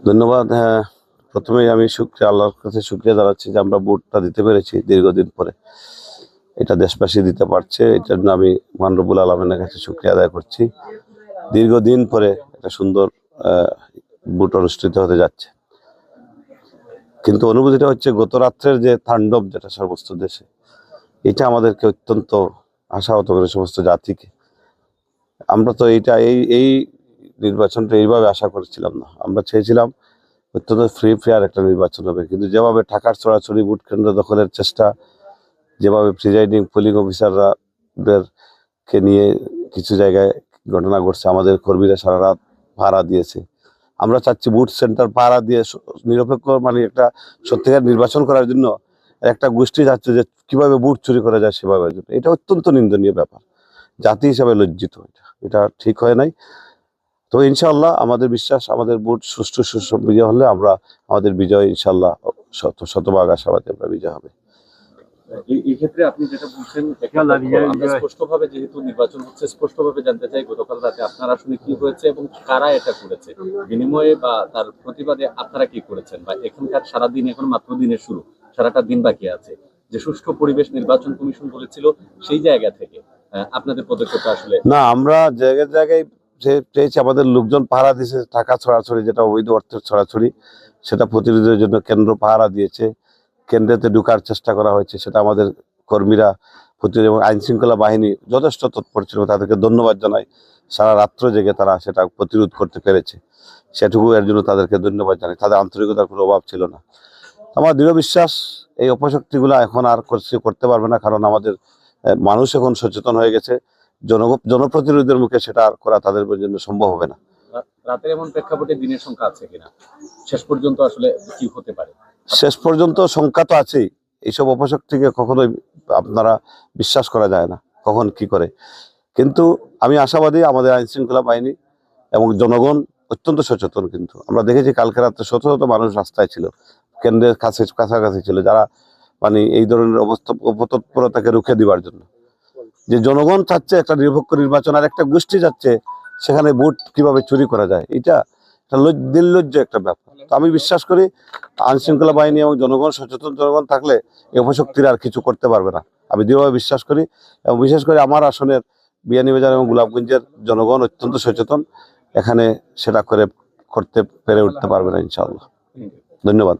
ধন্যবাদ। হ্যাঁ, প্রথমেই আমি আল্লাহর কাছে শুকরিয়া জানাচ্ছি যে আমরা ভোটটা দিতে পেরেছি দীর্ঘদিন পরে। এটা দেশবাসী দিতে পারছে, এটার জন্য আমি মহান রব্বুল আলমিনের কাছে শুকরিয়া আদায় করছি। দীর্ঘদিন পরে একটা সুন্দর ভোট অনুষ্ঠিত হতে যাচ্ছে, কিন্তু অনুভূতিটা হচ্ছে গত রাত্রের যে তাণ্ডব যেটা সমস্ত দেশে, এটা আমাদেরকে অত্যন্ত আশাহত করে সমস্ত জাতিকে। আমরা তো এই নির্বাচনটা এইভাবে আশা করেছিলাম না। আমরা চেয়েছিলাম অত্যন্ত ফ্রি ফেয়ার একটা নির্বাচন হবে, কিন্তু যেভাবে টাকার ছড়াছড়ি, ভোট কেন্দ্র দখলের চেষ্টা, যেভাবে প্রিজাইডিং পোলিং অফিসাররাদেরকে নিয়ে কিছু জায়গায় ঘটনা ঘটছে, আমাদের কর্মীরা সারা রাত পাহারা দিয়েছে। আমরা চাচ্ছি ভোট সেন্টার পাহারা দিয়ে নিরপেক্ষ মানে একটা সত্যিকার নির্বাচন করার জন্য একটা গোষ্ঠী চাচ্ছে যে কিভাবে ভোট চুরি করা যায় সেভাবে। এটা অত্যন্ত নিন্দনীয় ব্যাপার, জাতি হিসাবে লজ্জিত। এটা ঠিক হয় নাই। তো ইনশাআল্লাহ আমাদের বিশ্বাস, আমাদের ভোট সুষ্ঠু বিজয় হলে আমরা আমাদের বিজয় ইনশাআল্লাহ শতভাগ আশাবাদী আমরা বিজয় হবে। এই ক্ষেত্রে আপনি যেটা বলছেন, আমরা স্পষ্টভাবে যেহেতু নির্বাচন হচ্ছে, স্পষ্টভাবে জানতে চাই গতকাল রাতে আপনার আসলে কি হয়েছে এবং কারা এটা করেছে, বিনিময়ে বা তার প্রতিবাদে আপনারা কি করেছেন, বা এখানকার সারাদিন, এখন মাত্র দিনের শুরু, সারাটা দিন বাকি আছে, যে সুষ্ঠু পরিবেশ নির্বাচন কমিশন বলেছিল, সেই জায়গা থেকে আপনাদের পদক্ষেপটা আসলে? না, আমরা জায়গায় জায়গায় চেয়েছি, আমাদের লোকজন পাহারা দিয়েছে। টাকা ছড়াছড়ি, যেটা অবৈধ অর্থের ছড়াছড়ি, সেটা প্রতিরোধের জন্য কেন্দ্র পাহারা দিয়েছে। কেন্দ্রেতে ঢুকার চেষ্টা করা হয়েছে, সেটা আমাদের কর্মীরা এবং আইন শৃঙ্খলা বাহিনী যথেষ্ট তৎপর ছিল, তাদেরকে ধন্যবাদ জানাই। সারা রাত্র জেগে তারা সেটা প্রতিরোধ করতে পেরেছে, সেটুকু এর জন্য তাদেরকে ধন্যবাদ জানাই। তাদের আন্তরিকতার কোনো অভাব ছিল না। আমার দৃঢ় বিশ্বাস এই অপশক্তিগুলো এখন আর করতে পারবে না, কারণ আমাদের মানুষ এখন সচেতন হয়ে গেছে। জনপ্রতিনিধিদের মুখে সেটা আর করা তাদের জন্য সম্ভব হবে না। রাতের এমন প্রেক্ষাপটে দিনের সংখ্যা আছে কিনা, শেষ পর্যন্ত আসলে কি হতে পারে? শেষ পর্যন্ত সংখ্যা তো আছেই। এইসব অপশক্তিকে কখনোই আপনারা বিশ্বাস করা যায় না কখন কি করে, কিন্তু আমি আশাবাদী আমাদের আইন শৃঙ্খলা বাহিনী এবং জনগণ অত্যন্ত সচেতন। কিন্তু আমরা দেখেছি কালকে রাত্রে শত শত মানুষ রাস্তায় ছিল, কেন্দ্রের কাছাকাছি ছিল, যারা মানে এই ধরনের অপতৎপরতাকে রুখে দিবার জন্য। যে জনগণ চাচ্ছে একটা নিরপেক্ষ নির্বাচন, আর একটা গোষ্ঠী চাচ্ছে সেখানে ভোট কিভাবে চুরি করা যায়, এটা একটা নির্লজ্জ একটা ব্যাপার। তো আমি বিশ্বাস করি আইন শৃঙ্খলা বাহিনী এবং জনগণ, সচেতন জনগণ থাকলে এই অপশক্তিরা আর কিছু করতে পারবে না, আমি দৃঢ়ভাবে বিশ্বাস করি। এবং বিশেষ করে আমার আসনের বিয়ানীবাজার এবং গোলাপগঞ্জের জনগণ অত্যন্ত সচেতন, এখানে সেটা করতে পেরে উঠতে পারবে না ইনশাআল্লাহ। ধন্যবাদ।